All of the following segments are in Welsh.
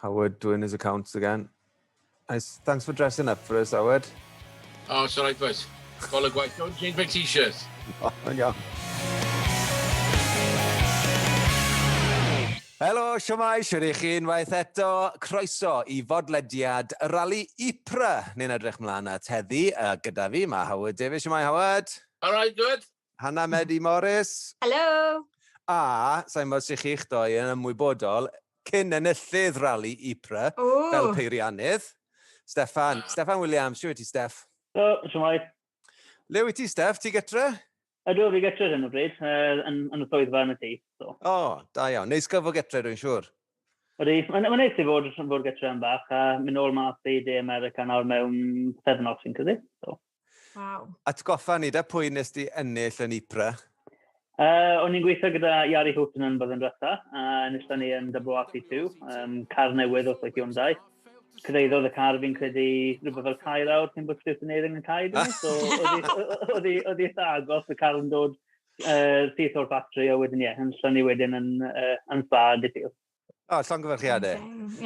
Howard doing his accounts again. Nice. Thanks for dressing up for us, Howard. Oh, it's all right, boys. Call a gwaith. Don't change my t-shirt. Oh, iawn. Helo, siwmai, siwr i chi unwaith eto. Croeso i fodlediad Rali Ypres. Ni'n edrych mlaen at heddi. Gyda fi, mae Howard Davies. Siwmai, Howard. All right, good. Hannah Medi Morris. Helo. A, sa'n bod sy'ch chi'ch doi yn ymwybodol, cyn enillydd Rali Ypres fel peiriannydd. Steffan Williams, siw ti, Steff? Siwmai. Le wyt ti, Steff? Ti gytre? Ydw, fi gytre hyn o bryd, yn y swyddfa yn y tŷ. O, da iawn. Neis gyfo gytre, dwi'n siŵr. Ydy, mae'n neis i fod gytre yn bach, a mynd ôl mas i De America nawr mewn pethnos fi'n cysi. Wow. Atgoffa ni, da pwy nes di ennill yn Ypres? O'n i'n gweithio gyda Iari Hwten yn byddwn drysau, a nistan ni yn WRC2, car newydd os o'i Hyundai. Cyddeiddodd y car fi'n credu rhywbeth fel 4 awr cyn bod Steffan Williams yn cael. So oedd hi eitha agos, y car yn dod syth o'r factory, a wedyn yn llyn ni wedyn yn spa dy ffil. O, llongyfarchiadau.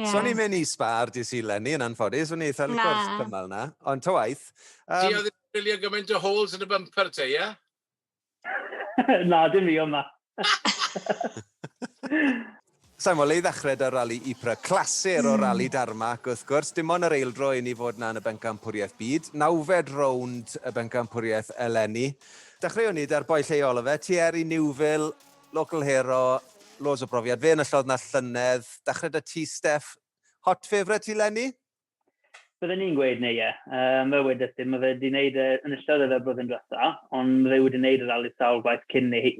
So ni'n mynd i sbar di Lenny yn anffodus, o'n i eitha gwrs cymal na, ond ta waith. Ti oedd yn wylio gymaint o holes yn y bumper te, ie? Na, dim fi o'ma. Sa'n mwyn, i ddechrau da Rali Ypres, clasur o Rali Darmac, wrth gwrs. Dim ond yr eildro i ni fod na yn y Pencampwriaeth byd. 9fed rownd y Pencampwriaeth eleni. Dechreuwn ni da'r boi lleol o fe, Thierry Newville, local hero, loads o brofiad. Fe yn y llodd na llynedd. Dechrau da ti, Steff. Hot favourite i Lenny? Byddwn ni'n gweud neu ie. Mae wedi dim, mae fe wedi wneud yn ystod y blwyddyn drysa, ond mae fe wedi wneud y rali sawl gwaith cyn ni.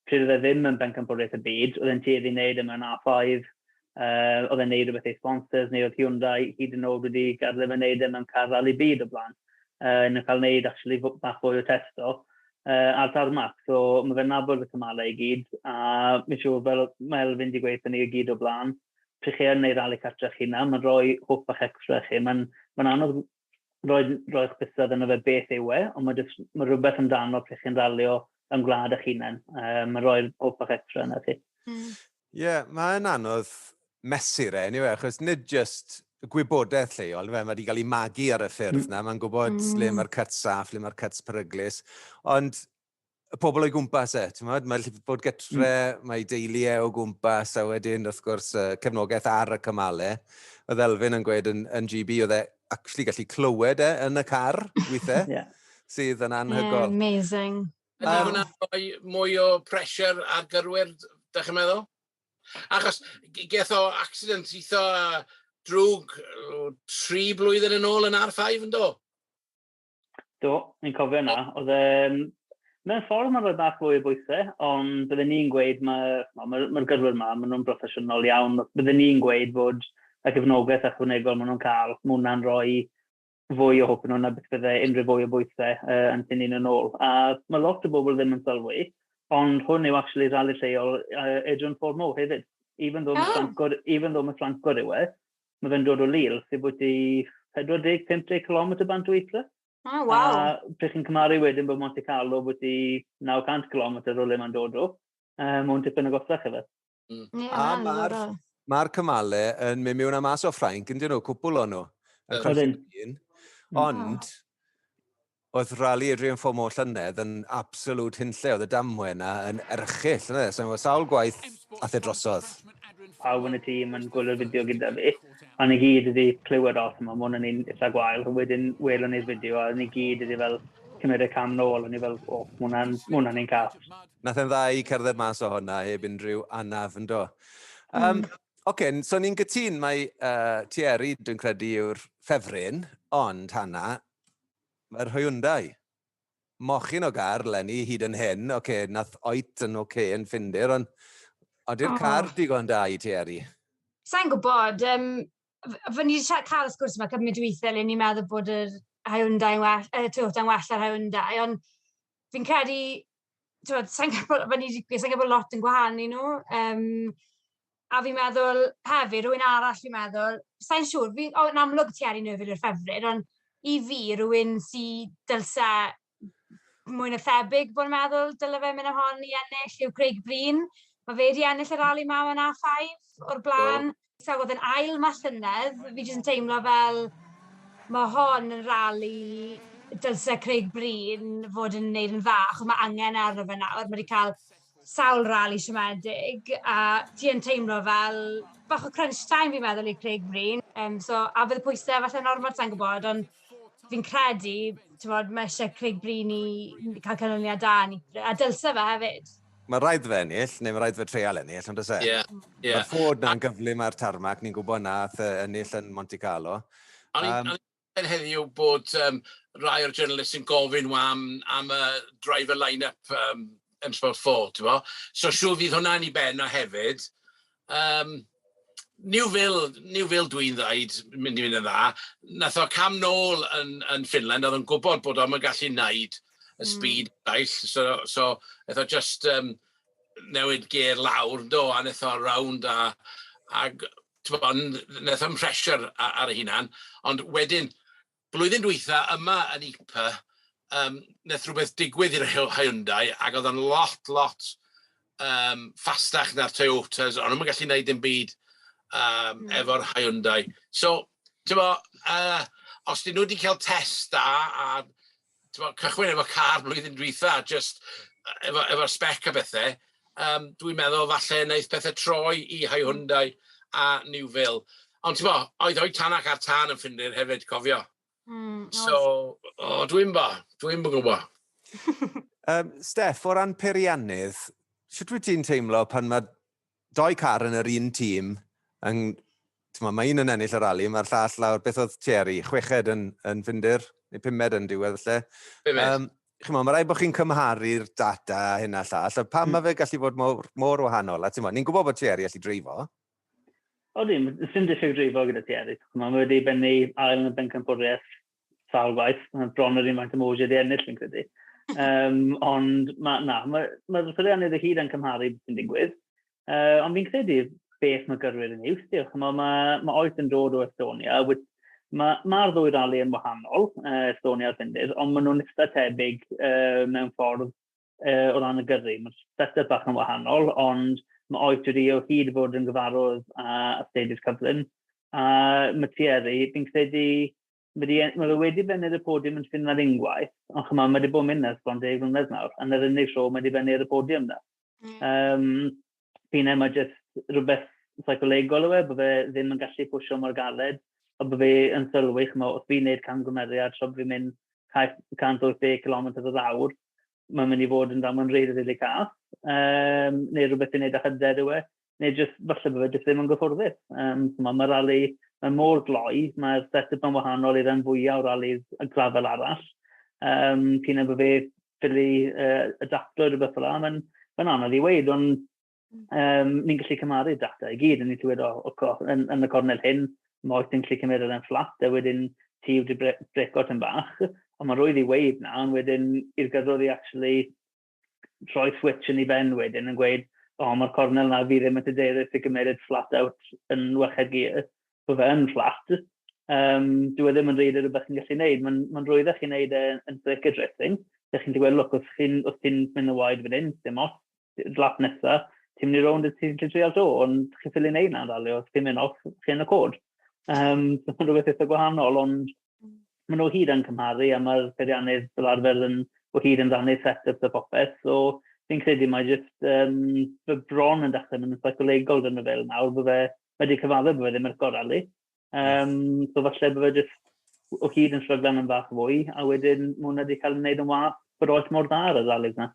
Pryd oedd e ddim yn Pencampwriaeth y byd, oedd e'n tueddu i wneud yma'n A5, oedd e'n wneud rhywbeth ei sponsors, neu oedd Hyundai hyd yn oed wedi gadael e'n wneud yma'n car rali byd o blaen. Yn cael wneud actually bach fwy o testo ar tarmac. So mae fe'n nabod y cymalau i gyd, a mi'n siŵr fel mae Elfyn wedi gweithio ni i gyd o blaen. Pryd chi yn wneud rali cartrech hynna, mae'n rhoi hwp bach extra chi. Mae'n anodd roi'ch bysedd yn y fe beth yw e, ond mae rhywbeth amdano pryd chi'n ralio yn gwlad eich hunain. Mae'n rhoi'r hwp bach extra yna chi. Ie, mae'n anodd mesur anyway, achos nid just gwybodaeth lleol, mae wedi cael ei magu ar y ffyrdd na, mae'n gwybod le mae'r cuts saff, le mae'r cuts peryglis, ond y pobl o'i gwmpas mae'n gallu bod gytre, mae deiliau o gwmpas, a wedyn, wrth gwrs, cefnogaeth ar y cymalau. Oedd Elfyn yn gweud yn GB, oedd e actually gallu clywed yn y car, weithiau, sydd yn anhygol. Amazing. Ydy hwnna mwy o pressure ar gyrwyr, da chi'n meddwl? Achos geth o accident eitho drwg 3 blwyddyn yn ôl yn R5 yn do? Do, ni'n cofio yna. Mewn ffordd mae'n rhoi bach fwy o bwysau, ond byddwn ni'n gweud mae'r gyrwyr yma, maen nhw'n broffesiynol iawn. Byddwn ni'n gweud fod y gefnogaeth ychwanegol maen nhw'n cael, mae hwnna'n rhoi fwy o hwp yn hwnna beth byddai unrhyw fwy o bwysau yn tynnu'n yn ôl. A mae lot o bobl ddim yn sylwi, ond hwn yw actually rali lleol Adrian Ford Moore hefyd. Even though mae Ffrancwr yw e, mae fe'n dod o Lille, sydd wedi 40-50 km bant o Ypres. Oh, wow. A pryd chi'n cymaru wedyn bod Monte Carlo wedi 900 km o le mae'n dod o, mae'n tipyn o gosach efo. A mae'r cymalau yn mynd mewn a mas o Ffrainc, yn dyn nhw, cwpl o nhw. Ond, oedd Rali Adrian Ford Moore llynedd yn absolute hynlle, oedd y damwe yna yn erchill. So, mae sawl gwaith ath e drosodd. Pawb yn y tîm yn gwylio'r fideo gyda fi, a ni gyd wedi clywed off yma, mae hwnna'n un eitha gwael, wedyn welon ni'r fideo, a ni gyd wedi fel cymryd y cam nôl, a ni fel, o, mae hwnna'n un caff. Nath e'n dda i cerdded mas o hwnna, heb unrhyw anaf yn do. So ni'n gytun, mae Thierry, dwi'n credu, yw'r ffefryn, ond Hannah, mae'r Hyundai. Mochyn o gar, Lenny, hyd yn hyn, nath oet yn yn ffindir, ond yw'r car digon da i Thierry? Sa'n gwybod, fy ni wedi cael y sgwrs yma cymryd weithiau le ni'n meddwl bod yr Hyundai Toyota'n well ar Hyundai, ond fi'n credu, sa'n gwybod lot yn gwahanu nhw, a fi'n meddwl hefyd, rhywun arall fi'n meddwl, sa'n siŵr, yn amlwg Thierry Newville yw'r ffefryn, ond i fi rhywun sy'n dylsa mwy na thebyg bod yn meddwl dylai fe mynd â hon i ennill yw Craig Breen. Mae fe wedi ennill y rali yma yn A5 o'r blaen. So oedd yn ail mas llynedd, fi jyst yn teimlo fel mae hon yn rali dylse Craig Breen fod yn neud yn dda, achos mae angen ar fe nawr. Mae wedi cael sawl rali siomedig, a ti yn teimlo fel bach o crunch time fi'n meddwl i Craig Breen. A fydd y pwysau falle normal, sa'n gwybod, ond fi'n credu, mae eisiau Craig Breen i cael canlyniad da ni, a dylse fe hefyd. Mae rhaid fe ennill, neu mae rhaid fe treial ennill, ond ys e? Mae'r Ford na'n gyflym ar tarmac, ni'n gwybod na, ennill yn Monte Carlo. Ond i'n heddiw bod rai o'r journalists yn gofyn am y driver line-up yn Sport 4, ti'n bo? So siw fydd hwnna'n i ben o hefyd. New Vale dwi'n dweud, mynd i fynd yn dda. Nath o cam nôl yn Finland, oedd yn gwybod bod o'n gallu wneud y speed daill. So nath o just newid geir lawr, do, a nath o round a nath o'n pressure ar y hunan. Ond wedyn, blwyddyn dwytha yma yn Ypres, nath rhywbeth digwydd i'r Hyundai, ac oedd yn lot ffastach na'r Toyotas, ond nhw'n gallu gwneud dim byd efo'r Hyundai. So, os dyn nhw wedi cael test da, a cychwyn efo car blwyddyn dwytha, just efo'r spec a bethau, dwi'n meddwl falle wneud pethau troi i Hyundai a New Vale. Ond oedd o'i tanach ar tan yn ffindir hefyd, cofio. So, dwi'n gwybod. Steff, o ran peiriannydd, sut wyt ti'n teimlo pan mae doi car yn yr un tîm, mae un yn ennill y rali, mae'r llall lawr, beth oedd Thierry, 6 yn ffindir, neu 5 yn diwedd, lle. 5. Mae rhaid bod chi'n cymharu'r data hynna llall, a pam mae fe gallu bod mor wahanol? Ni'n gwybod bod Thierry allu dreifo. Sy'n diffyg dreifo gyda Thierry. Mae wedi bennu ail yn y Pencampwriaeth sawl gwaith, bron yr un maint emoji di ennill yn credu. Ond mae'r peiriannydd y hyd yn cymharu sy'n digwydd. Ond fi'n credu beth mae gyrwyr yn iws. Mae oes yn dod o Estonia. Mae'r ddwy rali yn wahanol, Estonia a'r Ffindir, ond maen nhw'n eitha tebyg mewn ffordd o ran y gyrru. Mae'r setup bach yn wahanol, ond mae oes wedi o hyd fod yn gyfarwydd a stadi'r cyflym. Mae Thierry, fi'n credu, mae wedi bennu'r y podiwm yn ffyn ar ungwaith, ond mae wedi bod mynd ers bron 10 mlynedd nawr, a yn yr unig tro mae wedi bennu'r y podiwm na. Fi'n mae jyst rhywbeth psycholegol o bod fe ddim yn gallu pwysio mor galed, a bod fe yn sylwi, os fi'n neud camgymeriad, so fi'n mynd 180 km yr awr, mae'n mynd i fod yn damon rili cas, neu rhywbeth i'n neud â hyder yw e, neu jyst falle bod fe jyst ddim yn gyffwrddus. Mae rali yn môr gloi, mae'r setup yn wahanol i'r rhan fwyaf o ralis y grafel arall. Cyn bod fe ffili adapto rhywbeth fel yna, mae'n anodd i weid, ond ni'n gallu cymaru data i gyd, yn ei llwyd yn y cornel hyn, mae oes ti'n gallu cymryd yn fflat, a wedyn ti wedi breco yn bach, ond mae rwydd i weid na, ond wedyn i'r gyfrodd i actually rhoi switch yn ei ben wedyn, yn gweud, mae'r cornel na fi ddim yn tyderus i gymryd flat out yn weched gyr, bod fe yn fflat. Dwi ddim yn reid rhywbeth chi'n gallu gwneud. Mae'n rwydd chi'n gwneud yn circuit racing. Dych chi'n gweld, look, os chi'n mynd y waed fan hyn, dim os, lap nesaf, ti'n mynd i rownd y ti'n trial to, ond chi'n ffili wneud na'n rali, os chi'n mynd off, chi'n y cod. Mae'n rhywbeth eitha gwahanol, ond maen nhw hyd yn cymharu, a mae'r peiriannydd fel arfer o hyd yn rannu set-up y bopeth, so fi'n credu mae jyst fy bron yn dechrau mynd yn psycholegol dyn nhw fel nawr, bod fe wedi cyfadda bod fe ddim yn gorali. So falle bod fe jyst o hyd yn Rhaglen yn bach fwy, a wedyn mae hwnna wedi cael ei wneud yn wath bod oes mor dda ar y ralis na.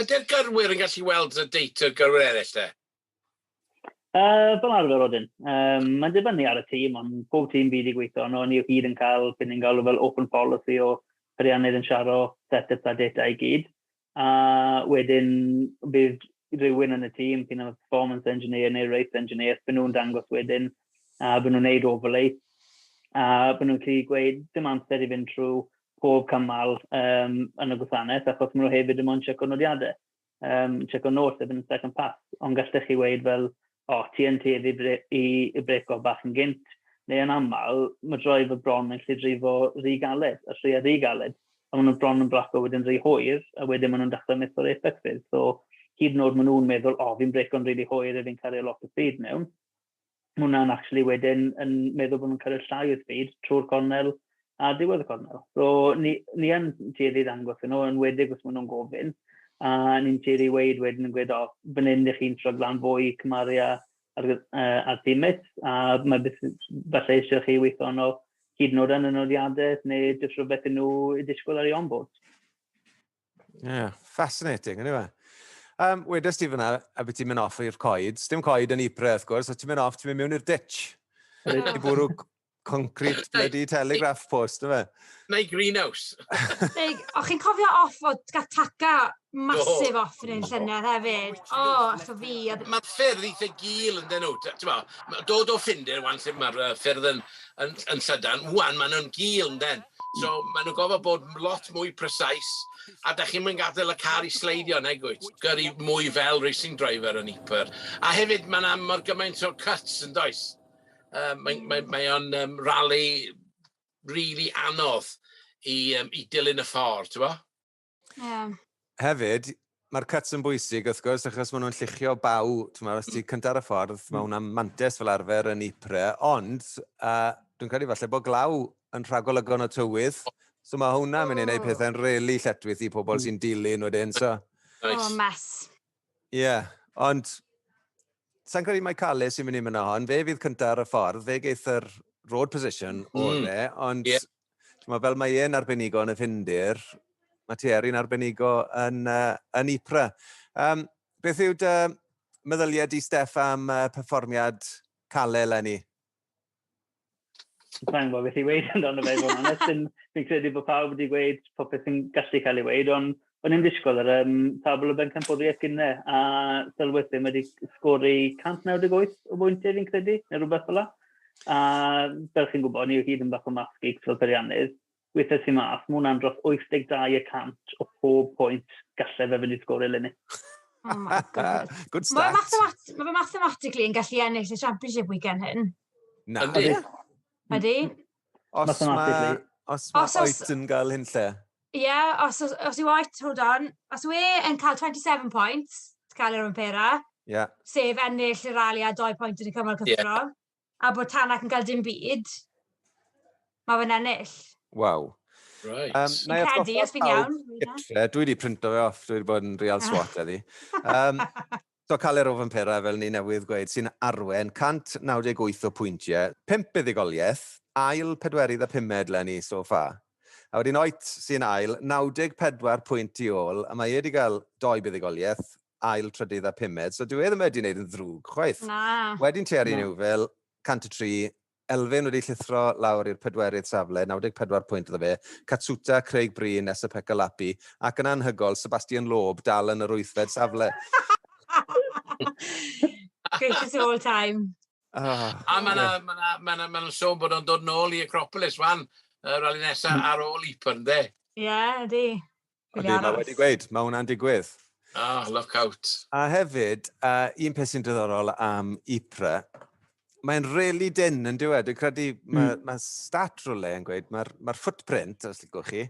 Ydy'r gyrwyr yn gallu weld y data gyrwyr eraill te? Fel arfer odyn. Mae'n dibynnu ar y tîm, ond pob tîm byd i gweithio, ond ni o hyd yn cael, beth ni'n gael fel open policy o peiriannydd yn siaro set-up a data i gyd. A wedyn bydd rhywun yn y tîm, pyn am performance engineer neu race engineer, byd nhw'n dangos wedyn, a byd nhw'n neud overlay, a byd nhw'n gallu gweud dim amser i fynd trwy pob cymal yn y gwasanaeth, achos maen nhw hefyd yn mynd checo nodiadau, checo nos efo yn second pass, ond gallech chi weid fel, ti yn teddi i breco bach yn gynt, neu yn aml, mae droed y bron yn gallu drifo rhy galed, a rhy a rhy galed, a maen nhw'n bron yn braco wedyn rhy hwyr, a wedyn maen nhw'n dechrau mis o'r effectydd. So, hyd yn oed maen nhw'n meddwl, fi'n breco'n rili hwyr a fi'n cael lot o speed mewn. hwnna'n actually wedyn yn meddwl bod nhw'n cael y llai o speed trwy'r cornel a diwedd y cornel. So, ni yn tueddu ddangos yn nhw, yn wedig os maen nhw'n gofyn. A ni'n tueddu weid wedyn yn gweud, fan hyn ych chi'n troglan fwy cymaru ar teammates, a mae falle eisiau chi weithio nhw hyd yn oed yn y nodiadau, neu jyst rhywbeth yn nhw i disgwyl ar ei onboard. Fascinating, anyway. Wedys ti fyna, a beth ti'n mynd off i'r coed. Dim coed yn Ypres, wrth gwrs, a ti'n mynd off, ti'n mynd mewn i'r ditch. I bwrw concrete bloody telegraph post, yma. Neu greenhouse. O'ch chi'n cofio off o gael taca masif off yn ein llynedd hefyd? Allo fi. Mae'r ffyrdd eitha gil yn dyn nhw. Dod o ffindir, wan lle mae'r ffyrdd yn llydan, wan maen nhw'n gil yn dyn. So maen nhw'n gofio bod lot mwy precise, a da chi'n mynd gadael y car i sleidio neu gwyt, gyrru mwy fel racing driver yn Ypres. A hefyd mae'n mor gymaint o cuts yn does. Mae o'n rali really anodd i dilyn y ffordd, ti'n bo? Hefyd, mae'r cuts yn bwysig, wrth gwrs, achos maen nhw'n lluchio baw, os ti cyntar y ffordd, mae hwnna'n mantes fel arfer yn Ypres, ond dwi'n credu falle bod glaw yn rhagolygon o tywydd, so mae hwnna'n mynd i wneud pethau'n rili lletwyth i pobl sy'n dilyn wedyn, so... Mess. Ond... Sa'n credu mae Kalle sy'n mynd i mynd hon, fe fydd cyntaf ar y ffordd, fe geith yr road position o'r ond fel mae e'n arbenigo yn y ffindir, mae Thierry'n arbenigo yn Ypres. Beth yw dy meddyliau di, Steff, am perfformiad Kalle eleni? Sa'n gwybod beth i weid amdano fe, bod honest. Fi'n credu bod pawb wedi gweud popeth sy'n gallu cael ei weid, ond o'n i'n disgwyl ar tabl o Pencampwriaeth gynnau, a sylweddyn wedi sgori 198 o bwyntiau fi'n credu, neu rhywbeth fel la. A fel chi'n gwybod, ni yw hyd yn bach o math geeks fel periannydd. Weithio si mas, mae hwnna'n dros 82% o pob pwynt gallai fe fynd i sgori eleni. Oh my god. Good stat. Mae fe mathematically yn gallu ennill y championship weekend hyn. Na. Ydy? Os mae oed yn gael hyn lle. Os yw oed, hold on, os yw yn cael 27 points, Kalle Rovanperä, sef ennill y rali a 2 pwynt yn y cymal cyffro, a bod Tanak yn cael dim byd, mae fe'n ennill. Waw. Right. Fi'n credu, os fi'n iawn. Dwi wedi printo fe off, dwi wedi bod yn real swat eddi. So Kalle Rovanperä, fel ni newydd gweud, sy'n arwen 198 o pwyntiau, 5 buddigoliaeth, ail 45 lenni so far. A wedyn oed sy'n ail, 94 pwynt i ôl, a mae wedi cael 2 buddigoliaeth, ail 35, so dwi ddim wedi gwneud yn ddrwg, chwaith. Na. Wedyn Thierry Newville, 103, Elfyn wedi llithro lawr i'r 4 safle, 94 pwynt iddo fe, Katsuta, Craig Breen, Nesa Pecalapi, ac yn anhygol, Sebastian Loeb dal yn yr 8fed safle. Greatest of all time. A mae'n sôn bod o'n dod nôl i Acropolis, wan. Rali nesaf ar ôl Ypres, ynddi? Ydi. Mae wedi gweud, mae hwnna'n digwydd. Look out. A hefyd, un peth sy'n diddorol am Ypres, mae'n really dyn yn diwedd. Dwi'n credu, mae stat rwle yn gweud, mae'r footprint, os licwch chi,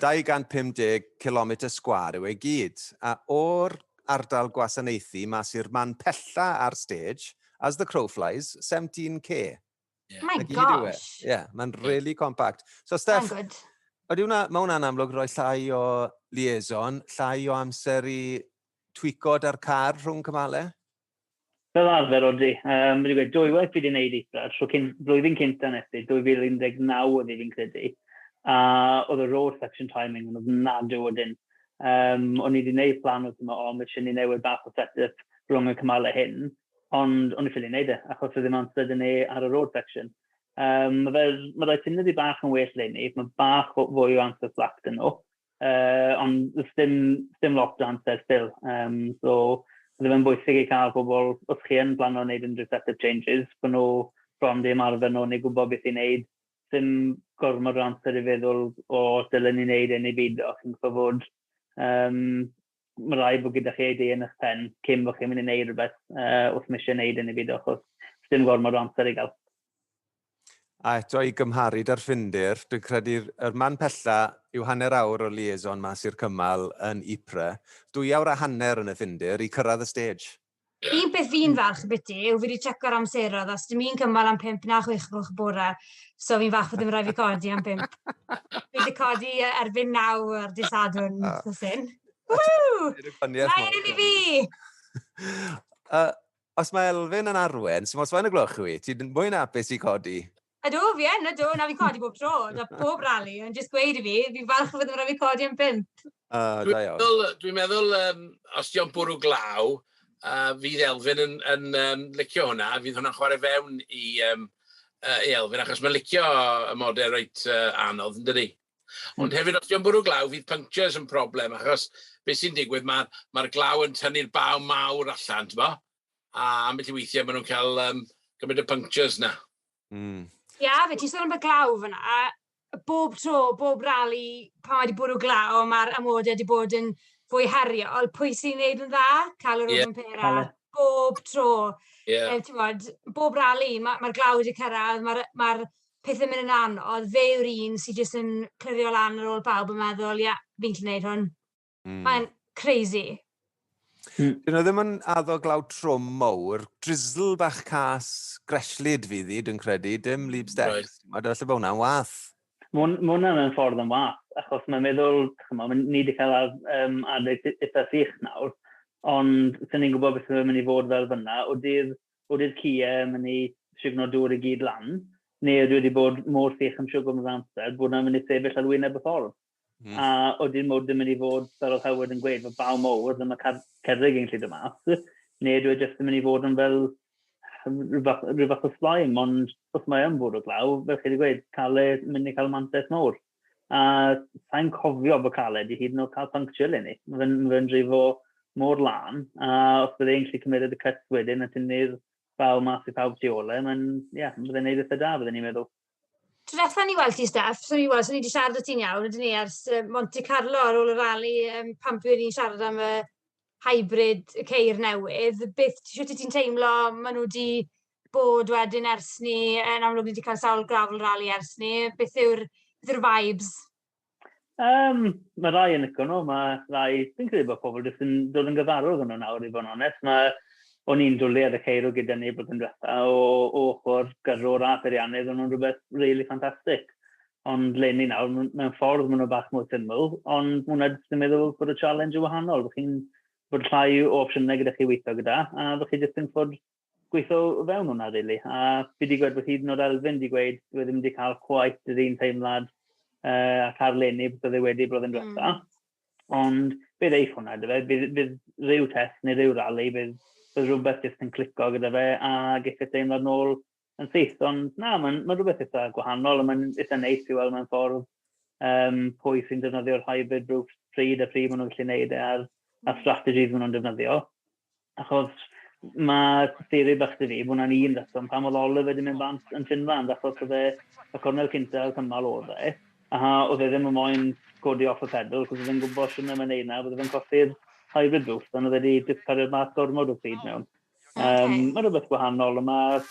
250 km sgwar yw ei gyd. A o'r ardal gwasanaethu, mas i'r man pella ar stage, as the crow flies, 17k. My gosh. Mae'n really compact. So, Steff, mae hwnna'n amlwg rhoi llai o liaison, llai o amser i twicod ar car rhwng cymalau? Fel arfer oeddi. Wedi gweud, 2 waith fi wedi gwneud Ypres, blwyddyn cynta nesdi, 2019 oedd fi'n credu. A oedd y road section timing yn ofnadw wedyn. O'n i wedi gwneud plan oedd yma, mae eisiau ni newid bach o set-up rhwng y cymalau hyn. Ond o'n i ffili wneud achos oedd ddim amser yn ei ar y road section. Mae rhaid sy'n wedi bach yn well le ni, mae bach fwy o amser flact yn nhw, ond dim lot o amser still. So, oedd e'n bwysig i cael pobl, os chi yn plan o wneud unrhyw set-up changes, bod nhw bron di ymarfer nhw, neu gwybod beth i wneud, dim gormod o amser i feddwl o dylen i wneud yn ei byd, os yn gyfod. Mae rhaid bod gyda chi idea yn eich pen cyn bod chi'n mynd i wneud rhywbeth wrth mi eisiau wneud yn ei byd achos dim gormod o amser i gael. A eto i gymharu da'r ffindir, dwi'n credu'r man pella yw 1/2 awr o liaison mas i'r cymal yn Ypres, 2 awr a hanner yn y ffindir i cyrraedd y stage. Un beth fi'n falch byti yw fi wedi tseco'r amserodd, os dim un cymal am 5 na 6 o'r bore, so fi'n falch bod ddim rhaid fi codi am 5. Fi wedi codi erbyn 9 ar dydd Sadwrn, sy'n. Woo! Rhaid i fi! Os mae Elfyn yn arwen, sy'n mos fain y gloch yw i, ti'n mwy'n apus i codi? Ydw, na fi'n codi bob tro, da bob rali, ond jyst gweud i fi, fi'n falch bod ddim rhaid fi codi am 5. Dwi'n meddwl, os di'n bwrw glaw, fydd Elfyn yn licio hwnna, fydd hwnna'n chwarae fewn i Elfyn, achos mae'n licio y moder reit anodd, yn dydi? Ond hefyd, os di'n bwrw glaw, fydd punctures yn problem, achos beth sy'n digwydd, mae'r glaw yn tynnu'r baw mawr allan, ti'n bo? A ambell i weithiau, maen nhw'n cael gymryd y punctures na. Ia, fe ti'n sôn am y glaw fyna, bob tro, bob rali, pan wedi bwrw glaw, mae'r amodau wedi bod yn fwy heriol. Pwy sy'n neud yn dda? Kalle Rovanperä. Bob tro. Ti'n bod, bob rali, mae'r glaw wedi cyrraedd, mae'r pethau mynd yn anodd. Fe yw'r un sy'n jyst yn clirio lan ar ôl pawb yn meddwl, ia, fi'n gallu neud hwn. Mae'n crazy. Dyn nhw ddim yn addo glaw trwm mowr, drizzle bach cas greslid fydd i, dwi'n credu, dim leap steps. Mae dy falle bod hwnna'n wath. Mae hwnna'n yn ffordd yn wath, achos mae'n meddwl, ni wedi cael adeg eitha sych nawr, ond sy'n ni'n gwybod beth yw'n mynd i fod fel fyna, o dydd cia mynd i signo dŵr i gyd lan, neu dwi wedi bod mor sych am siwgr yn amser, bod yna'n mynd i sefyll ar wyneb y ffordd. A o dydd mod ddim mynd i fod, fel oedd Howard yn gweud, fel baw mowr, ddim y cerrig yn llyd yma, neu dwi jyst yn mynd i fod yn fel rhywbeth o slaim, ond os mae yn fod o glaw, fel chi wedi gweud, Kalle mynd i cael mantes mawr. A sa'n cofio bod Kalle wedi hyd yn oed cael puncture i ni. Mae fe'n drifo mor lan, a os bydde e'n gallu cymryd y cyts wedyn a tynnu'r baw mas i pawb tu ole, bydde'n neud eitha da, bydde'n ni'n meddwl. Treffa ni weld ti, Steff, so ni wedi siarad o ti'n iawn, ydyn ni ers Monte Carlo ar ôl y rali, pan bydd ni'n siarad am y hybrid y ceir newydd, sut ti'n teimlo, maen nhw wedi bod wedyn ers ni, yn amlwg ni wedi cael sawl gravel rali ers ni, beth yw'r vibes? Mae rai yn yco nhw, mae rai, dwi'n credu bod pobl jyst yn dod yn gyfarwydd yn nhw nawr i fod yn onest. O'n i'n dwlu ar y ceirw gyda ni blwyddyn diwetha, o ochr gyrrwr a peiriannydd, o'n nhw'n rhywbeth really ffantastig. Ond leni nawr, mewn ffordd maen nhw bach mwy syml, ond hwnna jyst yn meddwl bod y challenge yn wahanol. Bych chi'n bod llai o opsiynau gyda chi weithio gyda, a bych chi jyst yn ffordd gweithio fewn hwnna, really. A fi wedi gweud bod hyd yn oed Elfyn wedi gweud, dwi ddim wedi cael quite yr un teimlad a cael leni beth oedd ei wedi blwyddyn diwetha. Ond bydd eith hwnna, bydd rhyw test neu rhyw rali, bydd rhywbeth jyst yn clico gyda fe a geithio teimlad nôl yn syth. Ond na, mae'n rhywbeth eitha gwahanol, a mae'n eitha neis i weld mewn ffordd pwy sy'n defnyddio'r hybrid routes pryd a pryd maen nhw'n gallu gwneud a'r strategies maen nhw'n defnyddio. Achos mae theori bach dy fi, bod hwnna'n un reswm pan oedd Oliver wedi mynd bant yn Finland, achos oedd y cornel cynta o cymal oedd e, a oedd e ddim yn moyn codi off y pedal, cos oedd e'n gwybod sy'n yma'n neud na, oedd e'n colli'r hybrid routes, ond oedd wedi discario mas gormod o pryd mewn. Mae rhywbeth gwahanol, mae'r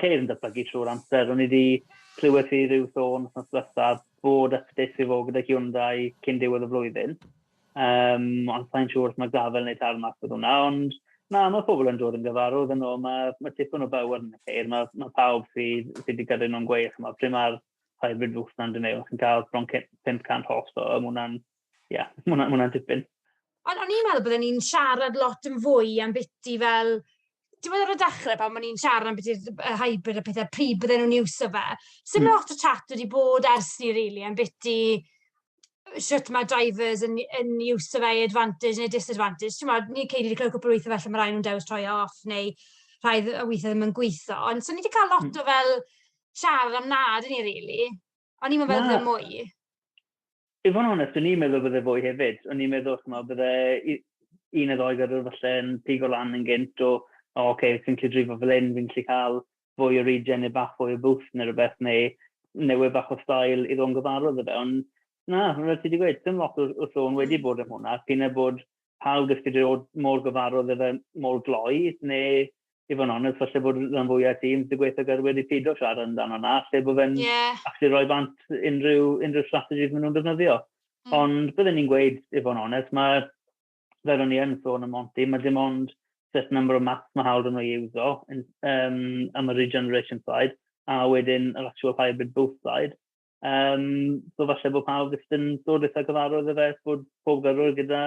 ceir yn datblygu trwy'r amser. O'n i wedi clywed i ryw sôn os diwethaf bod updates i fod gyda Hyundai cyn diwedd y flwyddyn. Ond sa'n siŵr os mae gafel neu tarmac oedd hwnna, ond na, mae pobl yn dod yn gyfarwydd yno, mae tipyn o bywyd yn y ceir, mae pawb sydd wedi gyrru nhw'n gweith, pryd mae'r hybrid routes na'n dyn nhw, chi'n cael bron 500 horsepower, mae hwnna'n tipyn. Ond o'n i'n meddwl byddwn ni'n siarad lot yn fwy am biti fel... Ti'n meddwl ar y dechrau pan o'n i'n siarad am biti hybrid a pethau pryd bydden nhw'n iwso fe. Sym lot o chat wedi bod ers ni, really, am biti sut mae drivers yn iwso fe i advantage neu disadvantage. Ti'n meddwl, ni'n ceid wedi clywed cwpl o weithio felly mae rai nhw'n dewis troi off neu rai weithio ddim yn gweithio. Ond so ni wedi cael lot o fel siarad am nad yn ni, really. O'n i'n meddwl bydde mwy. I fod yn onest, o'n i'n meddwl bydde fwy hefyd. O'n i'n meddwl bydde un neu ddoi gyrwyr falle yn pigo lan yn gynt o fi'n gallu drifo fel un, fi'n gallu cael fwy o regen neu bach fwy o boost neu rhywbeth, neu newid bach o stael i ddod yn gyfarwydd o fe. Ond na, rhaid ti wedi gweud, dim lot o sôn wedi bod yn hwnna. Pyn e bod pawb ddysgu dod mor gyfarwydd o fe mor gloi, neu i fod yn onest, falle bod rhan fwyaf tîms wedi gweithio gyrwyr i pido siarad amdano hwnna, lle bod fe'n actually rhoi bant unrhyw strategies maen nhw'n defnyddio. Ond byddwn ni'n gweud, i fod yn onest, fel o'n i yn sôn yn Monty, mae dim ond certain number of maths mae Howard yn ei uso am y regeneration side, a wedyn yr actual hybrid boost side. So falle bod pawb jyst yn dod eitha gyfarwydd y fe, bod pob gyrwyr gyda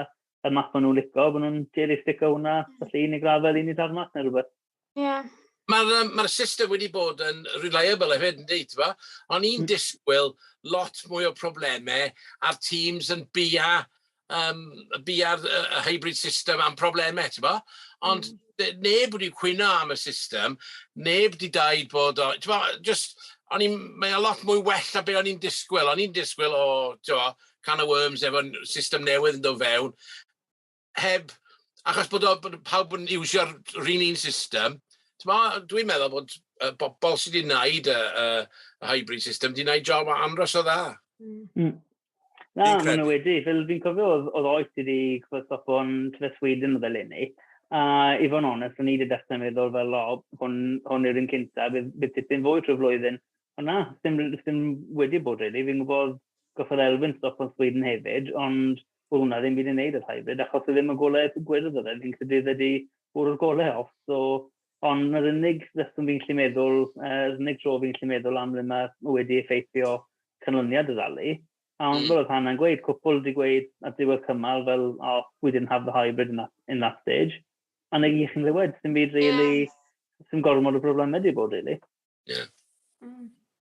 y math maen nhw'n licio, bod nhw'n tueddu sticio hwnna, falle un i grafel, un i darmas neu rhywbeth. Yeah. Mae'r system wedi bod yn reliable hefyd, yn deud, ba? Ond i'n disgwyl lot mwy o problemau a'r teams yn bia'r hybrid system am problemau, ti'n ba? Ond neb wedi cwyno am y system, neb wedi dweud bod, mae a lot mwy well na beth o'n i'n disgwyl. O'n i'n disgwyl o, can of worms efo'n system newydd yn dod fewn. Achos bod pawb yn iwsio'r un system, dwi'n meddwl bod bobl sydd wedi gwneud y hybrid system wedi gwneud job andros o dda. Na, maen nhw wedi. Fel fi'n cofio oedd oes wedi cyfostop o'n Tyfes Sweden o fel unni. A i fod yn onest, o'n i wedi dechrau meddwl fel hwn yw'r un cynta, bydd tipyn fwy trwy flwyddyn. Ond na, ddim wedi bod rili. Fi'n gwybod goffodd Elfyn stop o'n Sweden hefyd, ond oedd hwnna ddim wedi gwneud yr hybrid, achos oedd ddim yn golau gwirdd o fe. Fi'n credu wedi bod o'r golau off. Ond yr unig reswm fi'n gallu meddwl, yr unig tro fi'n gallu meddwl am le mae wedi effeithio canlyniad y rali. Ond fel oedd hwnna'n gweud, cwpl wedi gweud at diwedd cymal fel, we didn't have the hybrid in that stage. A neu chi'n glywed, sy'n byd really, sy'n gormod o broblemau wedi bod, really.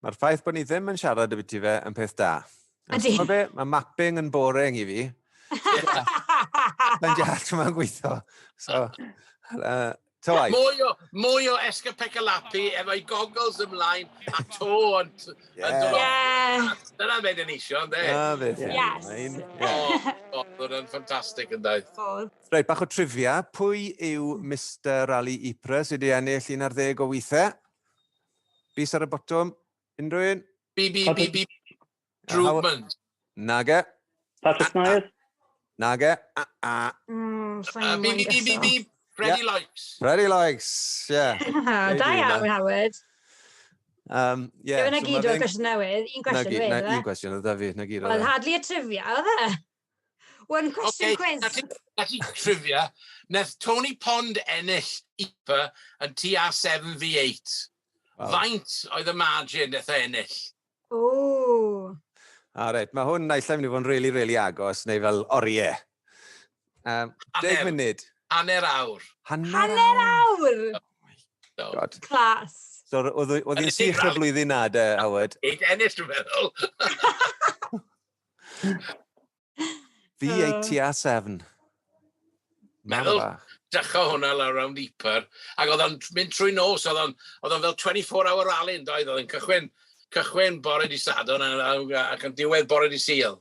Mae'r ffaith bod ni ddim yn siarad y byti fe yn peth da. Ydy. Mae mapping yn boring i fi. Mae'n diall mae'n gweithio. Mwy o esgapecalapi efo'i goggles ymlaen a to yn dod. Dyna beth yn isio, ynddo? Yes. Oedd yn ffantastig yn dweud. Reit, bach o trivia. Pwy yw Mr Rali Ypres wedi ennill 11 o weithiau? Bys ar y botwm? Unrhyw un? B. Drwgman. Nage. Patrick Myers. Nage. B. Freddie Likes. Freddie Likes, yeah. Da iawn, Howard. Gwyn na gyd o'r cwestiwn newydd. Un cwestiwn fe, dde? Un cwestiwn, oedd da fi. Wel, hardly a trivia, oedd e? One question quiz. That's trivia. Neth Tony Pond ennill Ypres yn TA 7v8. Faint oedd y margin neth ennill? O. Reit, mae hwn naill mynd i fod yn really agos, neu fel oriau. 10 munud. Hanner awr. Hanner awr? Oh my God. Clas. So, oedd hi'n sych y blwyddyn na, Howard? Ennill, dwi'n meddwl. V8 TA 7. Meddwl, dechrau hwnna lawr rownd Ypres. Ac oedd o'n mynd trwy nos, oedd o'n fel 24-hour rally yn doedd. Oedd o'n cychwyn bore di Sadwrn ac yn diwedd bore di Sul.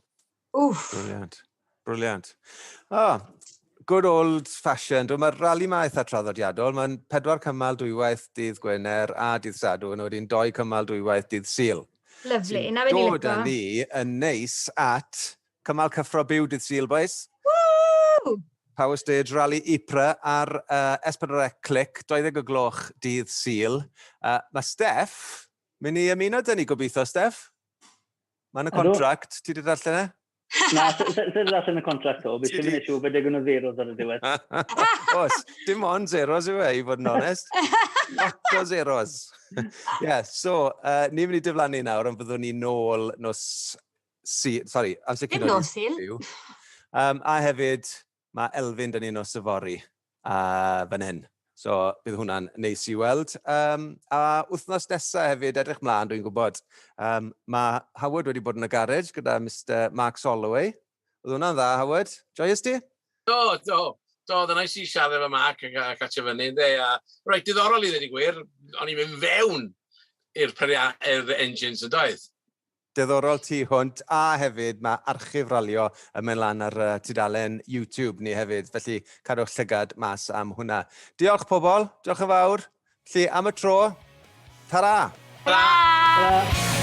Wff. Brilliant. Good old fashioned. Mae'r rali ma eitha traddodiadol. Mae'n 4 cymal dwywaith dydd Gwener a dydd Sadwrn, wedyn 2 cymal dwywaith dydd Sul. Lyfli, na fe ni licio. Dod â ni yn neis at cymal cyffro byw dydd Sul, boys. Woo! Power Stage Rali Ypres ar S4C Click, 20 o gloch dydd Sul. Mae Steff, mynd i ymuno dyn ni gobeithio, Steff? Mae'n y contract, ti wedi darllen e? Na, sy'n darllen y contract o, beth sy'n mynd i siw, beth yw'n zeros ar y diwedd. Os, dim ond zeros yw i fod yn onest. Lot o zeros. So, ni'n mynd i diflannu nawr, ond byddwn ni nôl nos amser cyn nos Sul. A hefyd, mae Elfyn dyn ni nos Yfori fan hyn. So, bydd hwnna'n neis i weld. A wythnos nesaf hefyd, edrych mlaen, dwi'n gwybod. Mae Howard wedi bod yn y garej gyda Mr Mark Soloway. Oedd hwnna'n dda, Howard? Joyous ti? Do, dyna i si siarad efo Mark a catio fyny. Reit, diddorol i ddweud i gwir. O'n i'n mynd fewn i'r engines y doedd. Diddorol tu hwnt, a hefyd mae archif ralio yn mynd lan ar tudalen YouTube ni hefyd, felly cadwch llygad mas am hwnna. Diolch pobl, diolch yn fawr. Felly am y tro, tara! Tara!